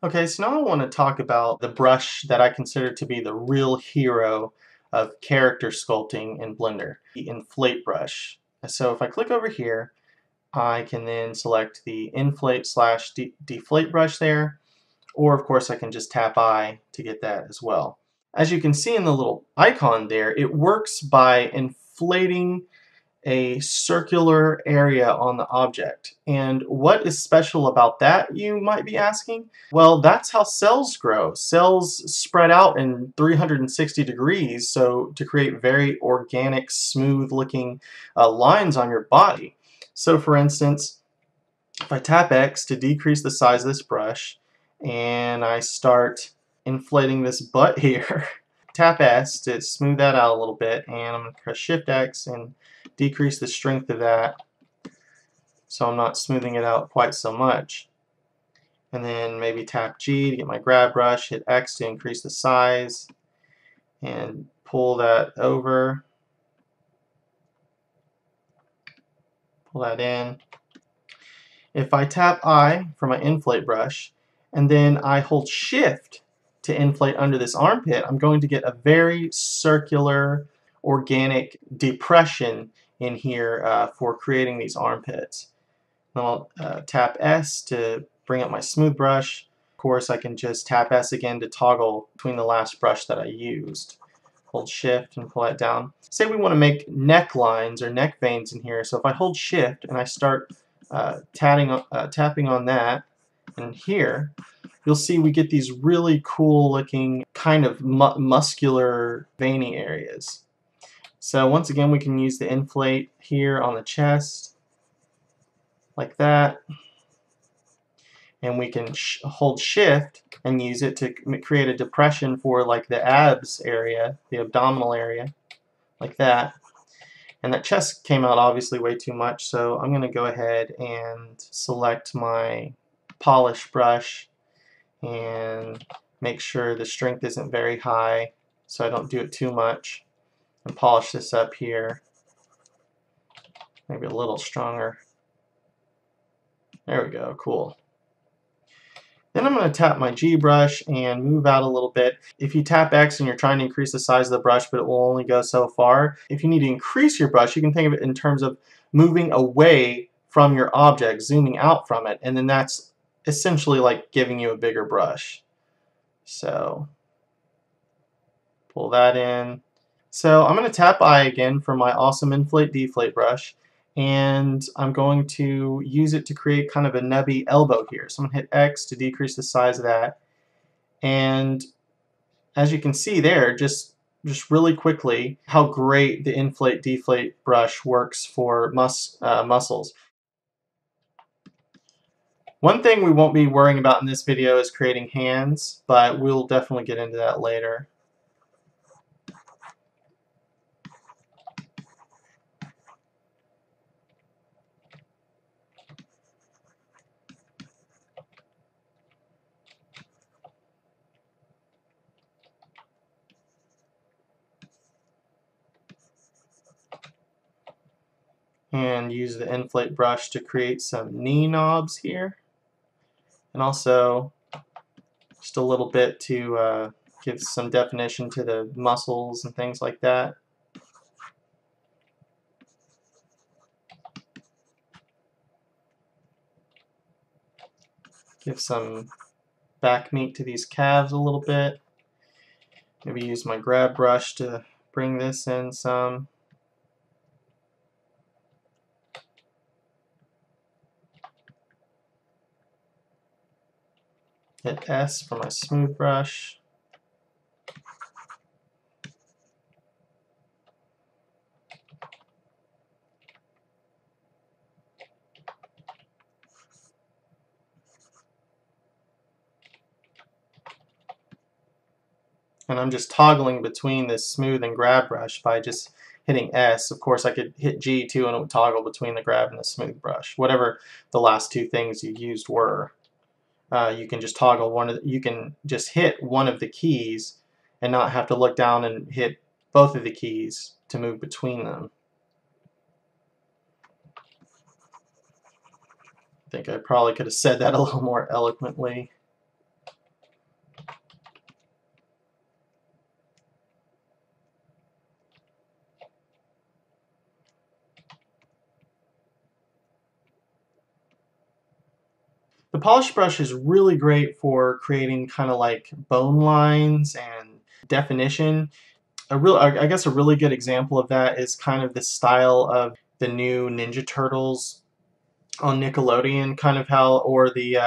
Okay, so now I want to talk about the brush that I consider to be the real hero of character sculpting in Blender, the inflate brush. So if I click over here, I can then select the inflate slash deflate brush there, or of course I can just tap I to get that as well. As you can see in the little icon there, it works by inflating a circular area on the object. And what is special about that, you might be asking? Well, that's how cells grow. Cells spread out in 360 degrees, so to create very organic, smooth looking lines on your body. So for instance, if I tap X to decrease the size of this brush, and I start inflating this butt here, tap S to smooth that out a little bit, and I'm going to press Shift X and decrease the strength of that so I'm not smoothing it out quite so much. And then maybe tap G to get my grab brush, hit X to increase the size, and pull that over, pull that in. If I tap I for my inflate brush, and then I hold Shift to inflate under this armpit, I'm going to get a very circular, organic depression in here for creating these armpits. Then I'll tap S to bring up my smooth brush. Of course, I can just tap S again to toggle between the last brush that I used. Hold Shift and pull that down. Say we want to make neck lines or neck veins in here, so if I hold Shift and I start tapping on that, and here, you'll see we get these really cool looking kind of muscular veiny areas. So once again, we can use the inflate here on the chest, like that. And we can hold Shift and use it to create a depression for like the abs area, the abdominal area, like that. And that chest came out obviously way too much, so I'm going to go ahead and select my polish brush and make sure the strength isn't very high so I don't do it too much, and polish this up here, maybe a little stronger. There we go, cool. Then I'm going to tap my G brush and move out a little bit. If you tap X and you're trying to increase the size of the brush, but it will only go so far, if you need to increase your brush, you can think of it in terms of moving away from your object, zooming out from it, and then that's essentially like giving you a bigger brush. So pull that in. So I'm going to tap I again for my awesome inflate deflate brush, and I'm going to use it to create kind of a nubby elbow here. So I'm going to hit X to decrease the size of that, and as you can see there, just really quickly, how great the inflate deflate brush works for muscles. One thing we won't be worrying about in this video is creating hands, but we'll definitely get into that later. And use the inflate brush to create some knee knobs here, and also just a little bit to give some definition to the muscles and things like that. Give some back meat to these calves a little bit. Maybe use my grab brush to bring this in some. Hit S for my smooth brush. And I'm just toggling between this smooth and grab brush by just hitting S. Of course, I could hit G too and it would toggle between the grab and the smooth brush. Whatever the last two things you used were. You can just toggle you can just hit one of the keys and not have to look down and hit both of the keys to move between them. I think I probably could have said that a little more eloquently. The polish brush is really great for creating kind of like bone lines and definition. I guess a really good example of that is kind of the style of the new Ninja Turtles on Nickelodeon, kind of how, or the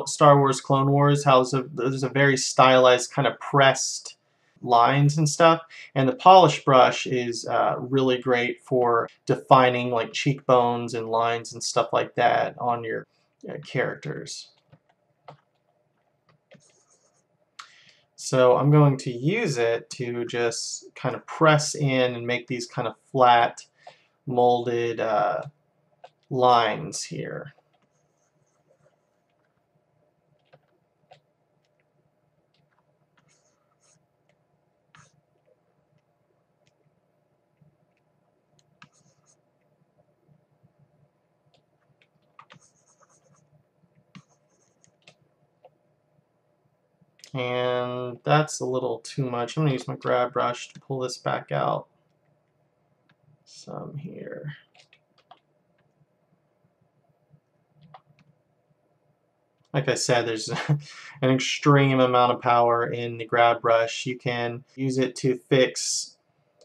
Star Wars Clone Wars, how there's a very stylized kind of pressed lines and stuff. And the polish brush is really great for defining like cheekbones and lines and stuff like that on your characters. So I'm going to use it to just kind of press in and make these kind of flat molded lines here. And that's a little too much. I'm going to use my grab brush to pull this back out. Some here. Like I said, there's an extreme amount of power in the grab brush. You can use it to fix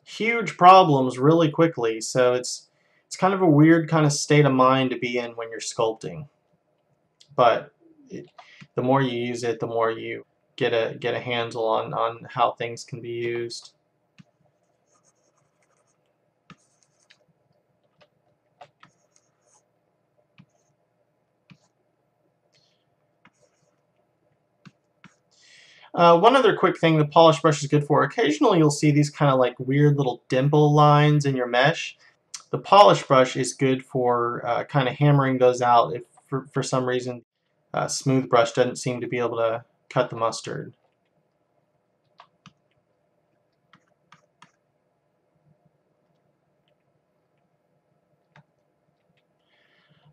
huge problems really quickly. So it's kind of a weird kind of state of mind to be in when you're sculpting. But the more you use it, the more you get a handle on how things can be used. One other quick thing the polish brush is good for, occasionally you'll see these kind of like weird little dimple lines in your mesh. The polish brush is good for kind of hammering those out if for some reason smooth brush doesn't seem to be able to cut the mustard.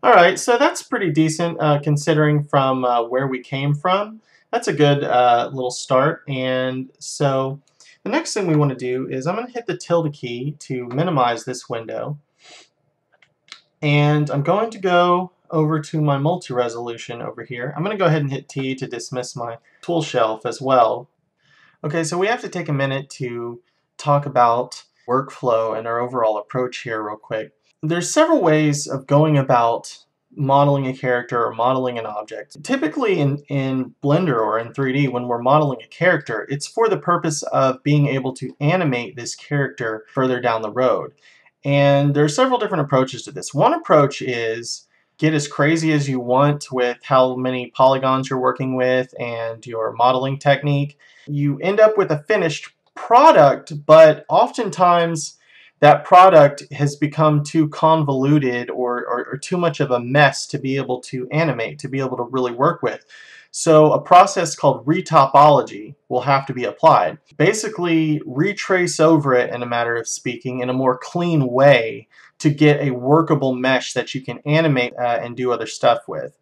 Alright, so that's pretty decent considering from where we came from. That's a good little start. And so the next thing we want to do is I'm going to hit the tilde key to minimize this window. And I'm going to go over to my multi-resolution over here. I'm going to go ahead and hit T to dismiss my tool shelf as well. Okay, so we have to take a minute to talk about workflow and our overall approach here real quick. There's several ways of going about modeling a character or modeling an object. Typically in Blender or in 3D, when we're modeling a character, it's for the purpose of being able to animate this character further down the road. And there are several different approaches to this. One approach is get as crazy as you want with how many polygons you're working with and your modeling technique. You end up with a finished product, but oftentimes that product has become too convoluted or too much of a mess to be able to animate, to be able to really work with. So a process called retopology will have to be applied. Basically, retrace over it, in a matter of speaking, in a more clean way to get a workable mesh that you can animate and do other stuff with.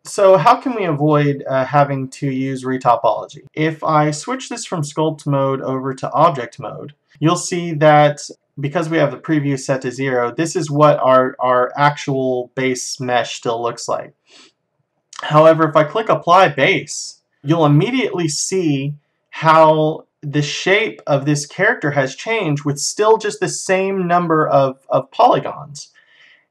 So how can we avoid having to use retopology? If I switch this from sculpt mode over to object mode, you'll see that because we have the preview set to 0, this is what our actual base mesh still looks like. However, if I click Apply Base, you'll immediately see how the shape of this character has changed with still just the same number of polygons.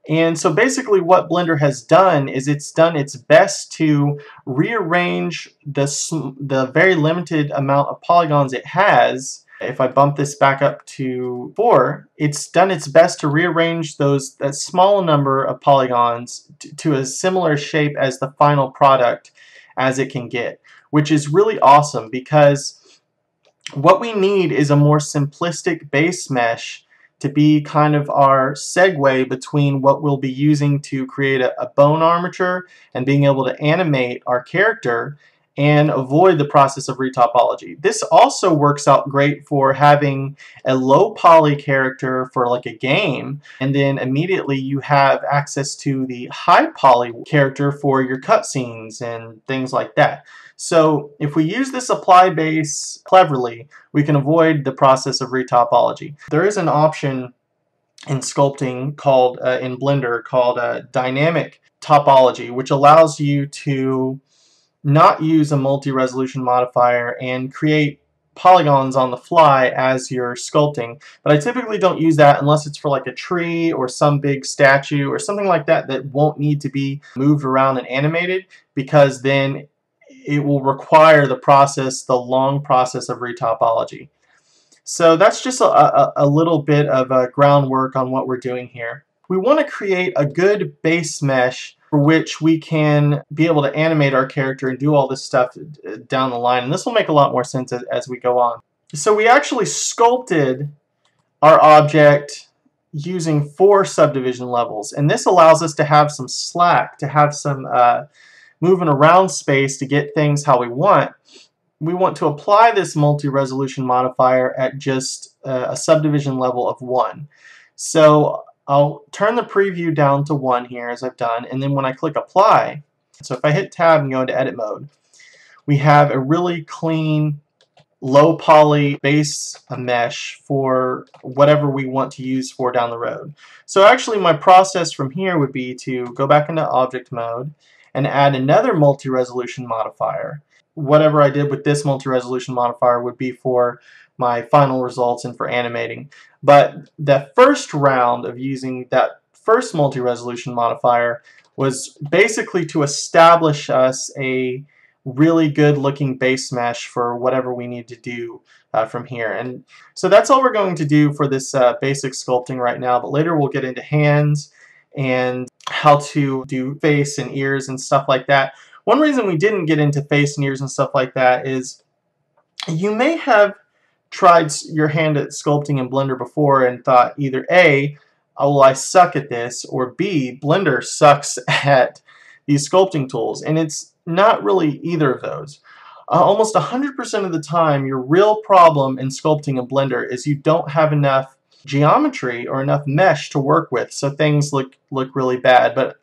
And so basically what Blender has done is it's done its best to rearrange the very limited amount of polygons it has. If I bump this back up to 4, it's done its best to rearrange that small number of polygons to a similar shape as the final product as it can get, which is really awesome because what we need is a more simplistic base mesh to be kind of our segue between what we'll be using to create a bone armature and being able to animate our character and avoid the process of retopology. This also works out great for having a low poly character for like a game, and then immediately you have access to the high poly character for your cutscenes and things like that. So if we use this apply base cleverly, we can avoid the process of retopology. There is an option in sculpting called in Blender called dynamic topology, which allows you to not use a multi-resolution modifier and create polygons on the fly as you're sculpting. But I typically don't use that unless it's for like a tree or some big statue or something like that that won't need to be moved around and animated, because then it will require the long process of retopology. So that's just a little bit of groundwork on what we're doing here. We want to create a good base mesh for which we can be able to animate our character and do all this stuff down the line. And this will make a lot more sense as we go on. So we actually sculpted our object using 4 subdivision levels. And this allows us to have some slack, to have some moving around space to get things how we want. We want to apply this multi-resolution modifier at just a subdivision level of 1. So I'll turn the preview down to 1 here, as I've done, and then when I click apply, so if I hit tab and go into edit mode, we have a really clean low poly base mesh for whatever we want to use for down the road. So actually my process from here would be to go back into object mode and add another multi-resolution modifier. Whatever I did with this multi-resolution modifier would be for my final results and for animating. But the first round of using that first multi-resolution modifier was basically to establish us a really good looking base mesh for whatever we need to do from here. And so that's all we're going to do for this basic sculpting right now, but later we'll get into hands and how to do face and ears and stuff like that. One reason we didn't get into face and ears and stuff like that is you may have tried your hand at sculpting in Blender before and thought either A, oh, well, I suck at this, or B, Blender sucks at these sculpting tools. And it's not really either of those. Almost 100% of the time, your real problem in sculpting in Blender is you don't have enough geometry or enough mesh to work with, so things look really bad. But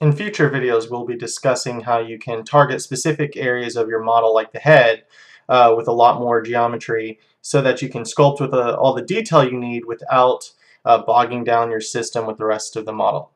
in future videos, we'll be discussing how you can target specific areas of your model, like the head, with a lot more geometry, so that you can sculpt with all the detail you need without bogging down your system with the rest of the model.